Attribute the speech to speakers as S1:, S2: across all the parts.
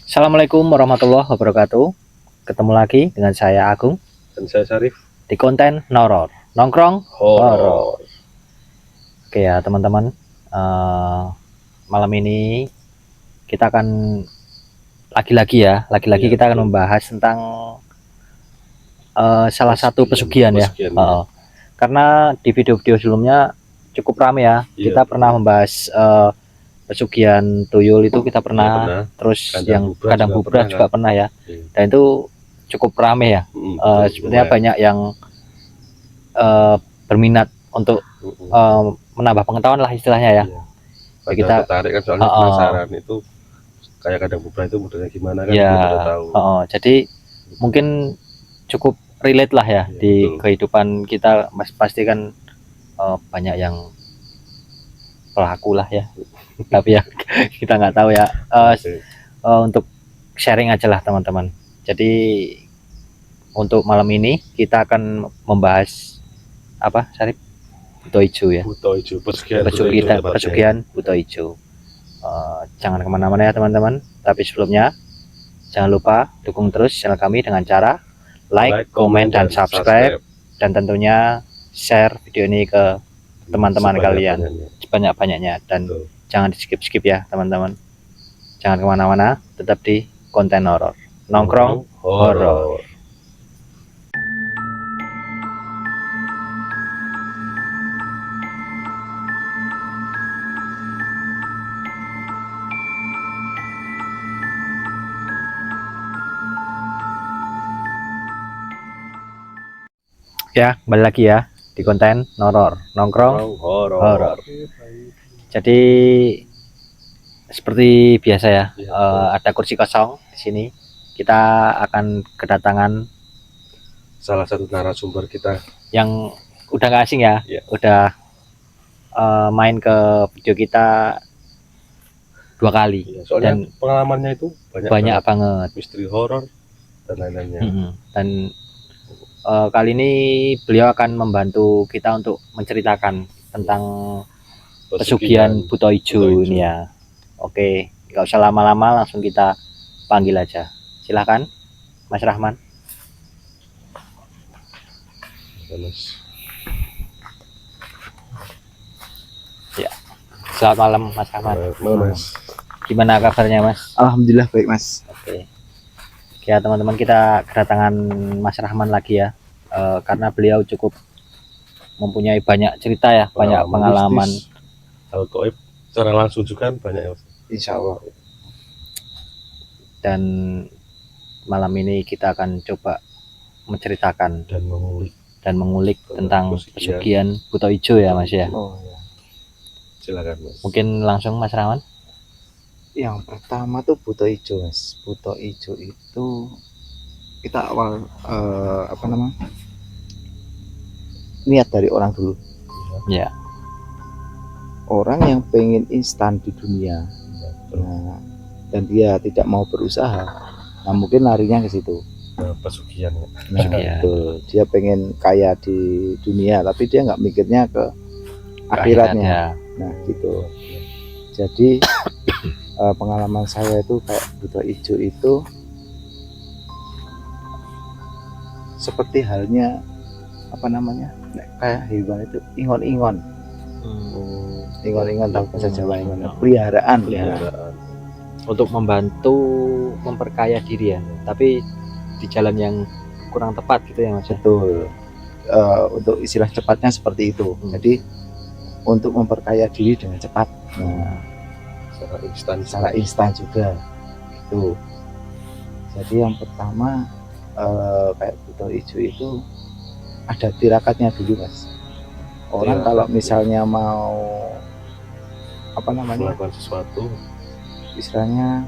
S1: Assalamualaikum warahmatullahi wabarakatuh. Ketemu lagi dengan saya Agung
S2: Dan saya Syarif.
S1: di konten Noror Nongkrong Horor. Oke ya teman-teman, malam ini kita akan lagi-lagi kita akan membahas tentang salah satu pesugihan ya. Karena di video-video sebelumnya cukup ramai ya. Kita pernah membahas pesugihan tuyul itu kita pernah, terus yang kandang bubra juga pernah ya. Dan itu cukup ramai ya. Sebenarnya banyak yang berminat untuk menambah pengetahuan lah istilahnya ya.
S2: Kita tertarik kan soalnya penasaran itu kayak kandang bubra itu modelnya gimana kan,
S1: ya,
S2: belum tahu.
S1: Jadi mungkin cukup relate lah ya, di kehidupan kita. Pasti kan banyak yang pelaku lah ya. Tapi ya kita nggak tahu ya. Untuk sharing aja lah teman-teman. Jadi untuk malam ini kita akan membahas apa, Syarif? Buto Ijo ya.
S2: Buto Ijo,
S1: pesugihan Buto Ijo. Jangan kemana-mana ya teman-teman. Tapi sebelumnya jangan lupa dukung terus channel kami dengan cara like, komen, dan subscribe, dan tentunya share video ini ke teman-teman kalian sebanyak-banyaknya. Dan jangan di skip-skip ya teman-teman. Jangan kemana-mana, tetap di konten horor nongkrong horor. Ya, kembali lagi ya di konten horor nongkrong horor. Jadi seperti biasa ya, ada kursi kosong di sini. Kita akan kedatangan
S2: salah satu narasumber kita
S1: yang udah gak asing ya, udah main ke video kita 2 kali.
S2: Soalnya
S1: dan
S2: pengalamannya itu
S1: banyak banget,
S2: misteri horor dan lain-lainnya.
S1: Dan kali ini beliau akan membantu kita untuk menceritakan tentang pesugihan Buto Ijo ini ya. Oke, nggak usah lama-lama, langsung kita panggil aja. Silahkan Mas Rahman. Ya, selamat malam Mas Rahman.
S2: Mas.
S1: Gimana kabarnya Mas?
S3: Alhamdulillah baik Mas.
S1: Oke. Ya teman-teman, kita kedatangan Mas Rahman lagi ya, karena beliau cukup mempunyai banyak cerita ya, banyak pengalaman.
S2: Hal gaib secara langsung juga banyak ya.
S3: Insya Allah.
S1: Dan malam ini kita akan coba menceritakan dan mengulik tentang pesugihan Buto Ijo ya Mas ya.
S3: Oh ya.
S2: Silakan Mas.
S1: Mungkin langsung Mas Rahman.
S3: Yang pertama tuh Buto Ijo Mas. Buto Ijo itu kita awal niat dari orang dulu.
S1: Ya.
S3: Orang yang pengen instan di dunia, dan dia tidak mau berusaha, nah mungkin larinya ke situ.
S2: Pesugihan.
S3: Betul. Dia pengen kaya di dunia, tapi dia nggak mikirnya ke akhiratnya. Nah gitu. Jadi pengalaman saya itu kayak Buto Ijo itu seperti halnya kayak hewan itu ingon-ingon. Ingon-ingon, tahu bahasa Jawa ingon, peliharaan.
S1: Untuk membantu memperkaya diri ya, tapi di jalan yang kurang tepat gitu ya Mas.
S3: Betul. Untuk istilah cepatnya seperti itu. Jadi untuk memperkaya diri dengan cepat. Nah, secara instan juga gitu. Jadi yang pertama kayak Buto Ijo itu ada tirakatnya dulu Mas. Orang kalau misalnya mau
S2: melakukan sesuatu,
S3: istilahnya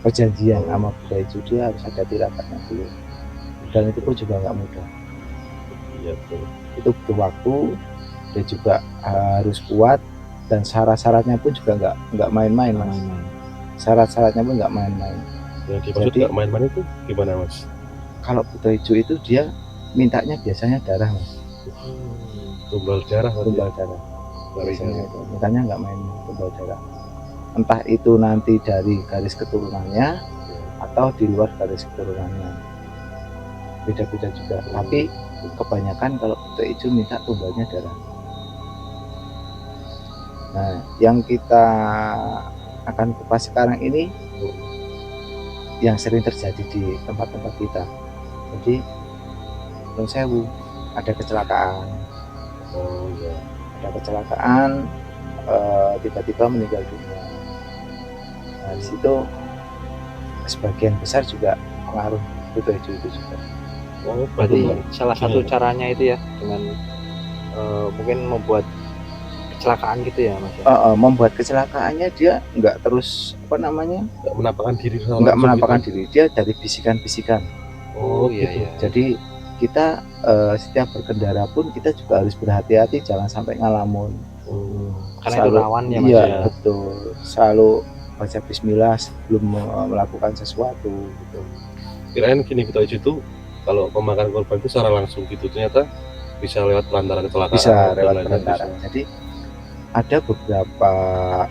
S3: perjanjian sama Buto Ijo, dia harus ada tirakatnya dulu. Dan itu pun juga nggak mudah.
S2: Iya betul.
S3: Itu butuh waktu, dia juga harus kuat, dan syarat-syaratnya pun juga nggak main-main Mas. Syarat-syaratnya pun nggak main-main.
S2: Jadi nggak main-main itu gimana Mas?
S3: Kalau Buto Ijo itu dia mintanya biasanya darah Mas.
S2: Tumbal darah.
S3: Biasanya itu mintanya nggak main tumbal darah. entah itu nanti dari garis keturunannya atau di luar garis keturunannya, beda-beda juga. Tapi kebanyakan kalau buta hijau minta tumbalnya darah. Nah, yang kita akan kupas sekarang ini yang sering terjadi di tempat-tempat kita. Jadi Nun Sewu ada kecelakaan,
S2: Oh iya.
S3: ada kecelakaan, tiba-tiba meninggal dunia. Nah, di situ sebagian besar juga pengaruh buta hijau itu juga.
S2: Oh,
S1: Berarti
S2: berarti
S1: salah satu caranya itu ya dengan mungkin membuat kecelakaan gitu ya Mas ya.
S3: Membuat kecelakaannya dia nggak terus apa namanya,
S2: nggak menampakkan diri secara
S3: nggak
S2: langsung
S3: menampakkan
S2: gitu.
S3: diri, dia dari bisikan-bisikan.
S1: Oh iya
S2: gitu.
S1: iya.
S3: Jadi kita setiap berkendara pun kita juga harus berhati-hati, jangan sampai ngalamun.
S1: Karena itu rawan ya Mas
S3: Iya
S1: ya.
S3: betul, selalu baca Bismillah sebelum melakukan sesuatu gitu.
S2: Kirain gini, buta hijau itu kalau memakan korban itu secara langsung gitu, ternyata bisa lewat pelantaran kecelakaan.
S3: Bisa
S2: dan
S3: lewat
S2: lain-lain
S3: perantara.
S2: bisa.
S3: Jadi ada beberapa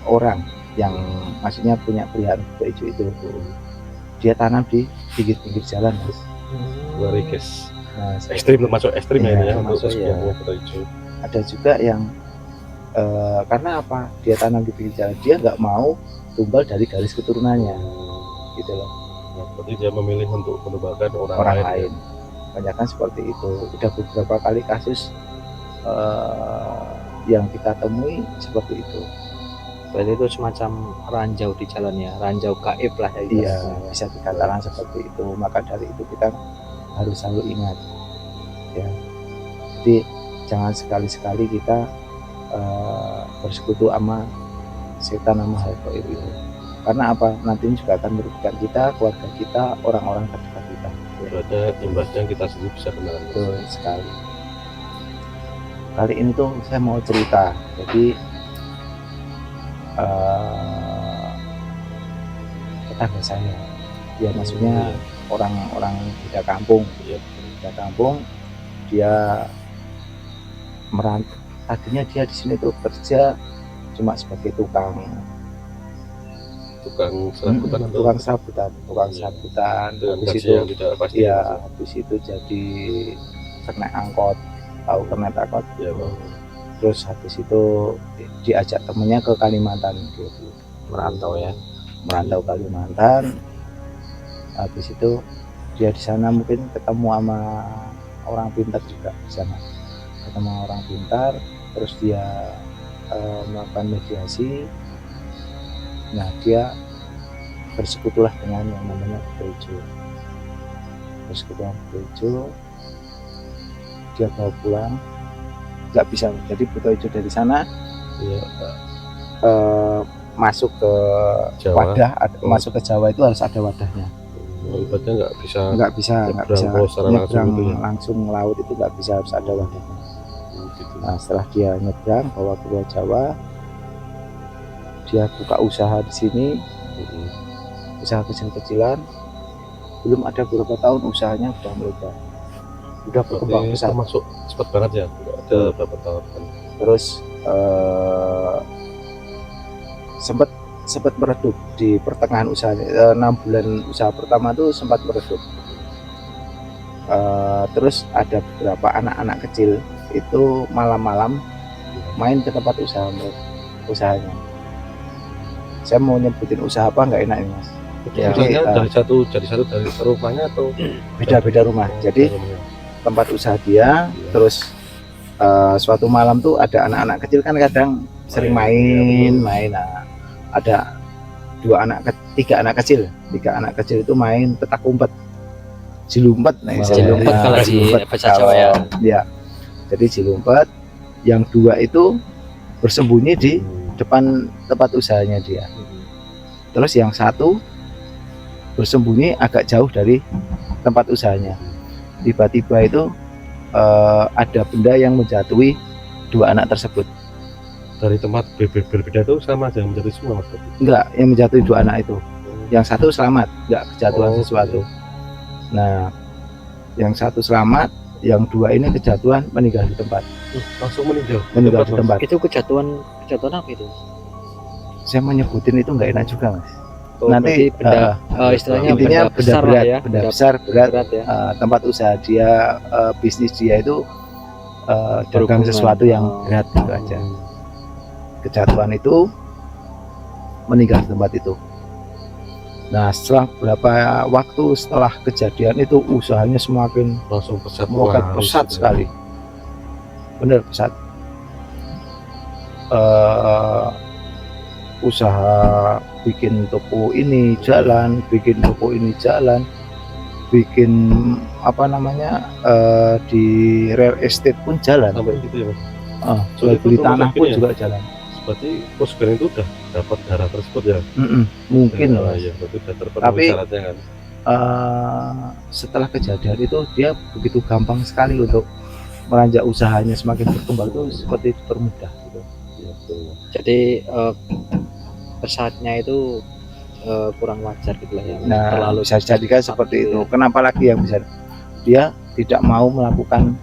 S3: orang yang maksudnya punya peliharaan buta hijau itu, dia tanam di pinggir-pinggir jalan, Mas.
S2: Ngeri guys.
S3: Nah,
S2: Ekstrim, termasuk ekstrim
S3: Iya,
S2: ya ini ya untuk
S3: termasuk,
S2: sebuah
S3: iya.
S2: buta hijau.
S3: ada juga yang karena apa, dia tanam di pinggir jalan, dia nggak mau tumbal dari garis keturunannya gitu loh,
S2: Nah, berarti dia memilih untuk menebalkan orang
S3: orang
S2: lain.
S3: lain. Banyak kan seperti itu, udah beberapa kali kasus yang kita temui seperti itu.
S1: Berarti itu semacam ranjau di jalan ya, ranjau gaib lah ya.
S3: Iya, bisa dikatakan seperti itu. Maka dari itu kita harus selalu ingat ya, jadi jangan sekali-sekali kita bersekutu sama setan sama hal gaib itu. Karena apa? Nanti juga akan merugikan kita, keluarga kita, orang-orang terdekat kita.
S2: Berarti imbasnya kita sendiri bisa kena.
S3: Betul sekali. Kali ini tuh saya mau cerita. Jadi tetangga saya, dia maksudnya orang-orang beda kampung.
S2: Iya.
S3: Beda kampung, dia merantau. Tadinya dia di sini tuh kerja cuma sebagai tukang
S2: serabutan atau
S3: tukang serabutan,
S2: Iya.
S3: serabutan.
S2: dengan
S3: Habis
S2: gaji
S3: itu
S2: yang tidak pasti.
S3: ya, habis itu jadi kernet angkot, tahu kernet angkot.
S2: Ya, Bang.
S3: Terus habis itu diajak temennya ke Kalimantan gitu,
S1: Merantau ya.
S3: merantau Kalimantan. Habis itu dia di sana mungkin ketemu sama orang pintar juga di sana, ketemu orang pintar, terus dia melakukan mediasi. Nah, dia bersekutulah dengan yang namanya buta hijau. Bersekutu dengan buta hijau, dia bawa pulang, nggak bisa. Jadi buta hijau dari sana
S2: Iya.
S3: masuk ke
S2: Jawa.
S3: wadah, masuk ke Jawa itu harus ada wadahnya.
S2: Ibaratnya nggak bisa
S3: Nggak bisa
S2: nyebrang pulau secara langsung
S3: nyebrang
S2: gitu ya.
S3: langsung laut, itu nggak bisa, harus ada wadahnya.
S2: gitu.
S3: Nah, setelah dia nyebrang bawa ke Pulau Jawa, dia buka usaha di sini, usaha kecil-kecilan. Belum ada beberapa tahun usahanya udah melebar, udah berkembang
S2: Berarti
S3: besar.
S2: termasuk cepat banget ya, nggak ada berapa tahun kan.
S3: Terus sempat meredup di pertengahan usahanya. 6 bulan usaha pertama tuh sempat meredup. Terus ada beberapa anak-anak kecil itu malam-malam main ke tempat usahanya. Saya mau nyebutin usaha apa nggak enak ini, Mas.
S1: Ya,
S3: Jadi,
S2: Usahanya dari satu dari rumahnya atau
S3: beda-beda rumah. Jadi
S2: rumahnya?
S3: tempat usaha dia, terus suatu malam tuh ada anak-anak kecil kan kadang sering main. Nah, ada tiga anak kecil itu main petak umpet, jilumpet. Nah,
S1: Jilumpet kalau di bahasa Jawa ya.
S3: Ya, jadi jilumpet. Yang 2 itu bersembunyi di depan tempat usahanya dia. Terus yang 1 bersembunyi agak jauh dari tempat usahanya. Tiba-tiba itu ada benda yang menjatuhi 2 anak tersebut.
S2: Dari tempat berbeda itu sama aja yang menjadi semua Mas.
S3: Enggak, yang menjatuhi 2 anak itu. Yang 1 selamat, enggak kejatuhan
S2: Oh,
S3: sesuatu. Nah, yang 1 selamat, yang 2 ini kejatuhan, meninggal di tempat.
S2: Langsung meninggal
S3: Meninggal di
S2: Mas.
S3: tempat.
S1: Itu kejatuhan apa itu?
S3: saya menyebutin itu nggak enak juga mas.
S1: Oh,
S3: Nanti
S1: berarti benda istilahnya
S3: intinya
S1: benda besar lah ya,
S3: benda besar berat,
S1: berat ya.
S3: tempat usaha dia, bisnis dia itu dagang
S1: Berhubungan.
S3: sesuatu yang berat gitu aja. Kejatuhan itu meninggal di tempat itu. Nah setelah beberapa waktu setelah kejadian itu usahanya semakin
S2: Langsung pesat
S3: meroket
S2: laris
S3: pesat
S2: gitu.
S3: sekali, bener pesat. Usaha bikin toko ini jalan, bikin toko ini jalan, bikin apa namanya di real estate pun jalan.
S2: Sampai gitu ya mas.
S3: Jual
S2: Itu
S3: beli
S2: termasuk
S3: tanah
S2: ini
S3: pun
S2: ya?
S3: juga jalan.
S2: Berarti Bosben itu udah dapat darah tersebut ya?
S3: Mungkin loh.
S2: Ya, berarti udah terpenuhi
S3: Tapi
S2: syaratnya kan.
S3: setelah kejadian itu dia begitu gampang sekali untuk meranjak usahanya semakin berkembang itu seperti dipermudah gitu.
S2: Ya, betul.
S1: Jadi pesatnya itu kurang wajar gitu lah ya.
S3: Nah,
S1: Terlalu
S3: bisa jadikan seperti itu.
S1: ya.
S3: Kenapa lagi yang bisa? Dia tidak mau melakukan,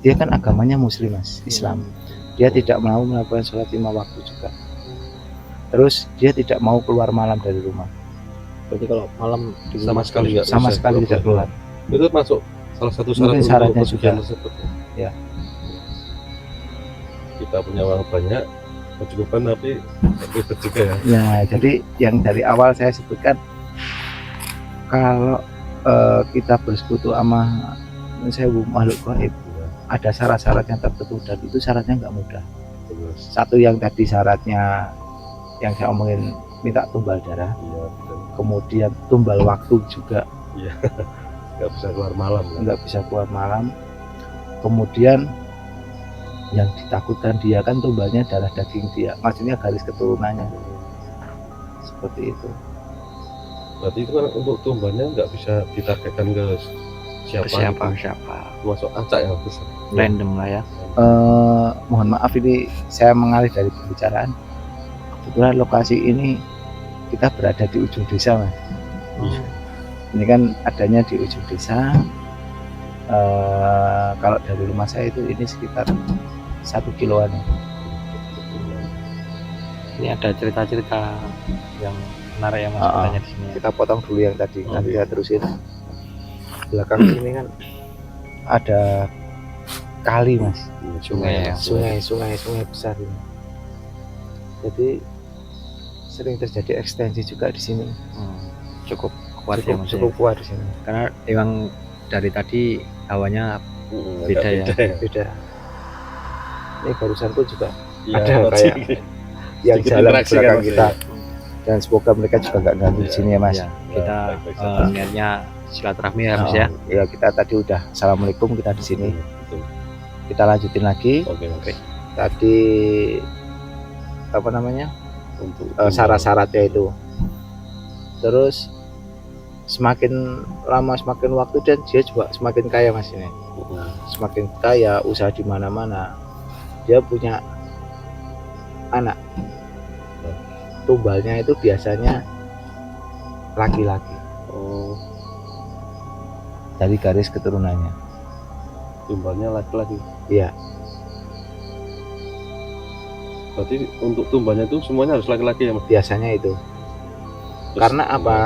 S3: dia kan agamanya Muslim mas, Islam. Dia tidak mau melakukan sholat 5 waktu juga. Terus dia tidak mau keluar malam dari rumah.
S1: Berarti kalau malam di
S2: Sama
S1: rumah
S2: sekali nggak
S3: Sama
S2: bisa
S3: sekali tidak keluar.
S2: Itu masuk salah satu syarat
S3: Mungkin
S2: untuk
S3: syaratnya
S2: pesugihan
S3: juga.
S2: tersebut.
S3: Ya.
S2: Kita punya uang banyak, kecukupan tapi ribet juga ya.
S3: Nah, jadi yang dari awal saya sebutkan kalau kita bersekutu sama makhluk gaib, ada syarat-syarat yang tertentu dan itu syaratnya nggak mudah.
S2: Terus,
S3: Satu yang tadi syaratnya yang saya omongin minta tumbal darah,
S2: iya, betul.
S3: kemudian tumbal waktu juga
S2: Nggak bisa keluar malam kan?
S3: nggak bisa keluar malam. Kemudian yang ditakutkan dia kan tumbalnya darah daging dia, maksudnya garis keturunannya seperti itu.
S2: Berarti itu kan untuk tumbalnya nggak bisa ditargetkan ke siapa,
S1: siapa
S2: gitu.
S1: siapa
S2: Masuk acak ya bisa.
S1: random lah ya.
S3: Mohon maaf ini saya mengalih dari pembicaraan. Kebetulan lokasi ini kita berada di ujung desa mas.
S2: Iya.
S3: Ini kan adanya di ujung desa. Kalau dari rumah saya itu ini sekitar 1 kiloan.
S1: Ini ada cerita-cerita yang menarik ya mas katanya di sini.
S3: Kita potong dulu yang tadi, nanti kita terusin. Belakang sini kan ada kali mas,
S1: Sungai ya.
S3: sungai besar ini. Jadi sering terjadi ekstensi juga di sini.
S1: Cukup kuat ya mas.
S3: Cukup kuat di sini.
S1: Karena emang dari tadi hawanya beda ya.
S3: Beda. Ini barusan pun juga
S2: Ya,
S3: ada kayak yang
S2: sedikit
S3: jalan
S2: interaksi
S3: belakang
S2: kan,
S3: kita.
S2: Mas,
S3: Dan semoga mereka juga nggak ganggu di sini ya mas.
S1: Ya, kita
S2: baik-baik saja.
S1: niatnya silaturahmi ya mas ya.
S3: Ya kita tadi udah assalamualaikum kita di sini.
S2: Betul.
S3: Kita lanjutin lagi.
S2: Oke, oke.
S3: Tadi apa namanya
S2: Untuk
S3: syarat-syaratnya itu. Terus semakin lama semakin waktu dan dia juga semakin kaya mas ini. Semakin kaya, usaha di mana-mana. Dia punya anak. Tumbalnya itu biasanya laki-laki dari garis keturunannya.
S2: tumbalnya laki-laki.
S3: Iya.
S2: Berarti untuk tumbalnya itu semuanya harus laki-laki ya mas?
S3: Biasanya itu.
S2: Terus,
S3: Karena apa?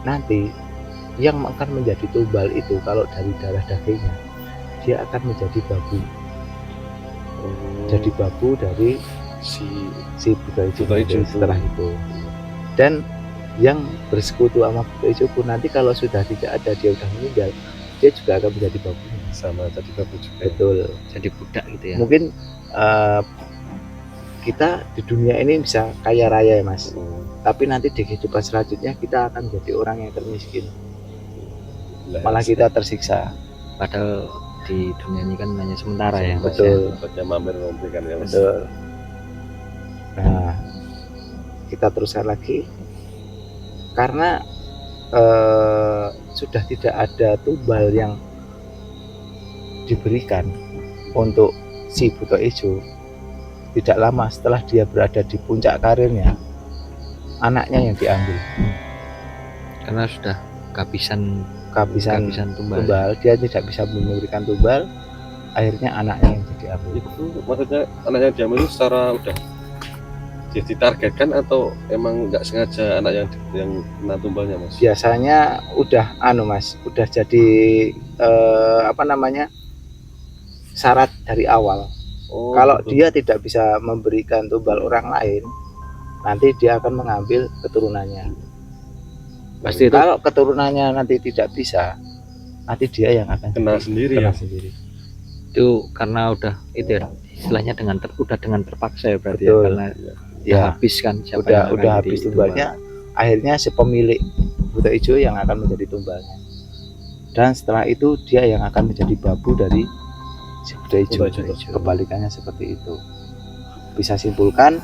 S3: Nanti yang akan menjadi tumbal itu kalau dari darah dagingnya dia akan menjadi babu. Jadi babu dari si buta hijau
S2: Buta hijau itu.
S3: setelah itu. Dan yang bersekutu sama buta hijau pun nanti kalau sudah tidak ada, dia udah meninggal, dia juga akan menjadi babu.
S2: sama jadi babu juga.
S3: Betul.
S1: Jadi budak gitu ya.
S3: Mungkin kita di dunia ini bisa kaya raya ya mas, tapi nanti di kehidupan selanjutnya kita akan menjadi orang yang termiskin, malah kita tersiksa.
S1: Padahal di dunia ini kan hanya sementara ya mas ya.
S3: Betul.
S2: Tempatnya mampir memberikan ya mas.
S3: Betul. Nah, kita teruskan lagi karena sudah tidak ada tumbal yang diberikan untuk si buta hijau. Tidak lama setelah dia berada di puncak karirnya, anaknya yang diambil.
S1: Karena sudah kehabisan
S3: Kehabisan
S1: tumbal.
S3: tumbal, dia tidak bisa memberikan tumbal. akhirnya anaknya yang jadi ambil.
S2: Itu maksudnya anak yang diambil itu secara udah ditargetkan atau emang nggak sengaja anak yang kena tumbalnya mas?
S3: Biasanya udah mas, udah jadi apa namanya, syarat dari awal.
S2: Oh,
S3: Kalau
S2: gitu.
S3: dia tidak bisa memberikan tumbal orang lain, nanti dia akan mengambil keturunannya.
S1: Pasti itu
S3: Kalau keturunannya nanti tidak bisa, nanti dia yang akan
S2: Kena
S3: jadi-
S2: sendiri
S3: kena
S2: ya?
S3: sendiri.
S1: itu karena udah itu ya istilahnya udah dengan terpaksa ya berarti
S3: Betul.
S1: ya, karena udah
S3: Ya,
S1: habis kan siapa
S3: udah
S1: yang akan jadi
S3: habis tumbalnya, akhirnya si pemilik buta hijau yang akan menjadi tumbalnya. Dan setelah itu dia yang akan menjadi babu dari si buta hijau.
S2: Buta hijau.
S3: Kebalikannya seperti itu. Bisa simpulkan,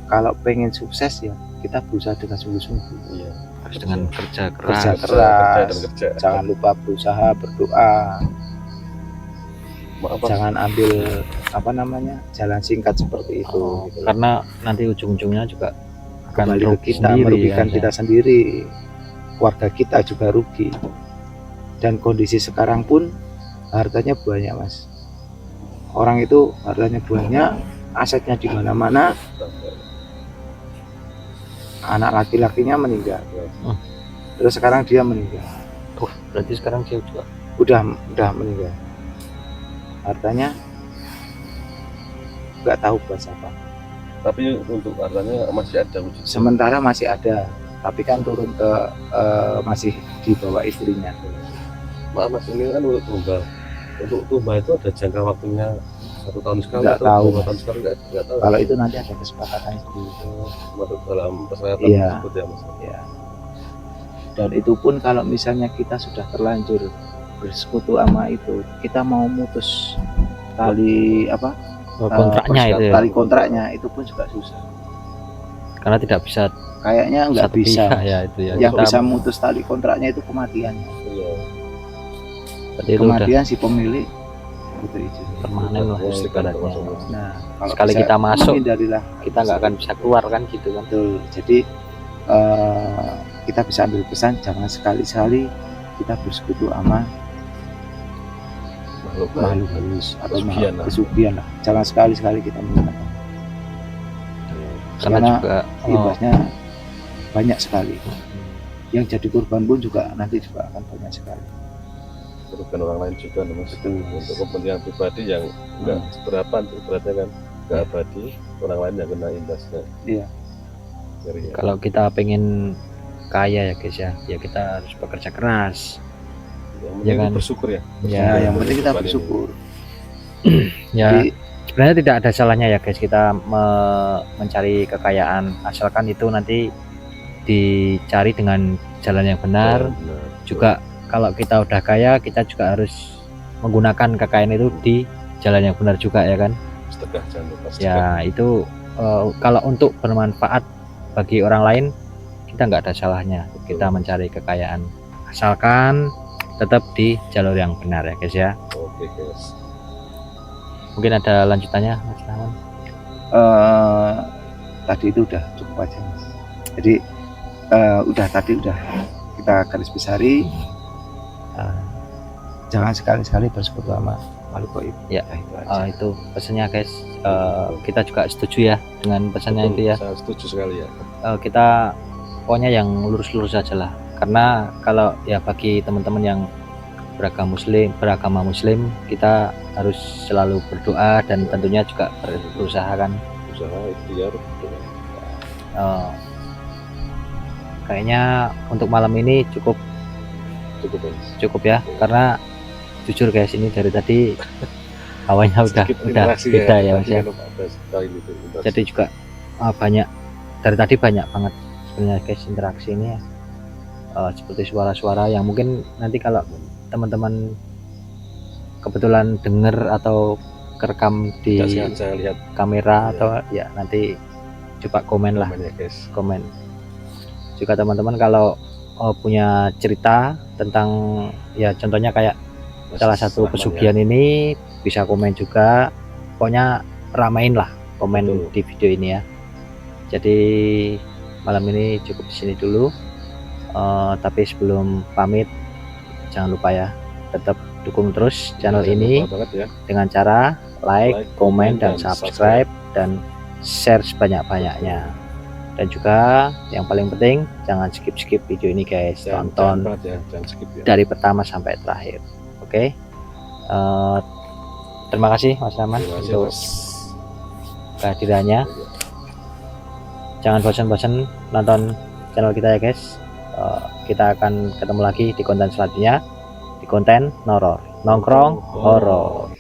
S3: kalau pengen sukses ya kita berusaha dengan sungguh-sungguh.
S2: Iya.
S1: harus dengan kerja
S3: Kerja
S1: keras.
S3: keras.
S2: dan kerja.
S3: Jangan lupa berusaha, berdoa.
S2: Maaf,
S3: Jangan ambil apa namanya, jalan singkat seperti itu.
S1: Oh,
S3: gitu.
S1: karena nanti ujung-ujungnya juga akan
S3: Kembali ke
S1: rugi
S3: kita,
S1: sendiri,
S3: merugikan
S1: ya.
S3: kita sendiri, keluarga kita juga rugi. Dan kondisi sekarang pun hartanya banyak mas. Orang itu hartanya banyak, asetnya di mana-mana, anak laki-lakinya meninggal.
S1: Oh.
S3: Terus sekarang dia meninggal,
S1: Berarti sekarang dia juga
S3: udah meninggal. Hartanya nggak tahu buat siapa.
S2: tapi untuk hartanya masih ada wujud.
S3: Sementara masih ada, tapi kan turun ke masih di bawah istrinya.
S2: Maaf mas, ini kan untuk tumbal. Untuk tumbal itu ada jangka waktunya 1 tahun sekali
S3: Nggak
S2: atau
S3: tahu,
S2: 2 tahun sekali, nggak tahu.
S3: Kalau itu nanti ada kesepakatan dulu.
S2: Masuk dalam persyaratan
S3: Iya.
S2: tersebut ya mas.
S3: Ya. Dan itu pun kalau misalnya kita sudah terlanjur bersekutu sama itu, kita mau mutus tali apa?
S1: kontraknya itu ya.
S3: Tali kontraknya itu pun juga susah.
S1: Karena tidak bisa
S3: Kayaknya nggak
S1: satu
S3: bisa.
S1: pihak ya itu ya.
S3: Yang
S1: Kita-
S3: bisa mutus tali kontraknya itu kematiannya.
S2: Iya.
S1: berarti itu udah
S3: Kematian si pemilik buta hijau.
S1: permanen lah ya,
S2: Musik kan
S1: ibaratnya.
S2: termasuk musik.
S3: Nah, kalau
S1: Sekali
S3: bisa
S1: kita masuk,
S3: menghindarilah.
S1: kita nggak akan bisa keluar kan gitu kan.
S3: Betul. Jadi kita bisa ambil pesan, jangan sekali-sekali kita bersekutu sama makhluk halus atau
S2: Pesugihan lah.
S3: pesugihan lah. Jangan sekali-sekali kita menggunakan.
S1: Karena juga
S3: imbasnya banyak sekali. Yang jadi korban pun juga nanti juga akan banyak sekali.
S2: Merugikan orang lain juga nih, mas.
S3: Betul.
S2: Untuk kepentingan pribadi yang nggak seberapa, ibaratnya kan nggak abadi, orang lain yang kena imbasnya.
S3: Iya.
S2: Ngeri ya.
S1: kalau kita pengen kaya ya guys ya kita harus bekerja keras.
S2: Yang
S1: Ya
S2: penting
S1: kan?
S2: bersyukur ya.
S1: Ya,
S3: Nah, yang penting kita
S2: Kehidupan ini.
S3: bersyukur.
S1: Ya
S3: Jadi,
S1: sebenarnya tidak ada salahnya ya guys kita mencari kekayaan, asalkan itu nanti dicari dengan jalan yang benar.
S2: Benar.
S1: Juga kalau kita udah kaya, kita juga harus menggunakan kekayaan itu di jalan yang benar juga ya kan.
S2: Sedekah, jangan lupa sedekah.
S1: Ya itu kalau untuk bermanfaat bagi orang lain, kita nggak ada salahnya kita mencari kekayaan, asalkan tetap di jalur yang benar ya guys ya.
S2: Oke guys.
S1: Mungkin ada lanjutannya Mas Rahman?
S3: tadi itu udah cukup aja Mas. Jadi tadi udah kita garis besari, jangan sekali-sekali bersekutu sama makhluk gaib.
S1: Ya.
S3: Itu aja.
S1: Itu pesannya guys. Kita juga setuju ya dengan pesannya itu ya.
S2: Saya setuju sekali ya.
S1: Kita pokoknya yang lurus-lurus aja lah, karena kalau ya bagi teman-teman yang beragama muslim kita harus selalu berdoa dan tentunya juga berusaha kan.
S2: Usaha ikhtiar.
S1: Kayaknya untuk malam ini cukup ya, karena jujur guys ini dari tadi hawanya udah beda ya Mas ya. Jadi juga banyak dari tadi banyak banget sebenarnya guys interaksi ini ya. Seperti suara-suara yang mungkin nanti kalau teman-teman kebetulan denger atau kerekam di
S2: Tidak sengaja lihat
S1: kamera
S2: Iya.
S1: atau ya nanti coba komen lah,
S2: namanya guys.
S1: komen juga teman-teman kalau punya cerita tentang ya contohnya kayak salah satu
S2: Rahman
S1: pesugihan ini bisa komen juga, pokoknya ramein lah komen
S2: Betul.
S1: di video ini ya. Jadi malam ini cukup di sini dulu. Tapi sebelum pamit jangan lupa ya tetap dukung terus channel
S2: Jangan
S1: ini
S2: lupa banget ya.
S1: dengan cara like, komen, dan subscribe, dan share sebanyak-banyaknya. Dan juga yang paling penting, jangan skip video ini guys,
S2: Jangan
S1: tonton
S2: banget ya, jangan skip ya.
S1: dari pertama sampai terakhir. Oke. Terima kasih Mas Rahman
S2: Terima kasih,
S1: untuk
S2: Mas.
S1: kehadirannya. Jangan bosan-bosan nonton channel kita ya guys. Kita akan ketemu lagi di konten selanjutnya, di konten nongkrong horor.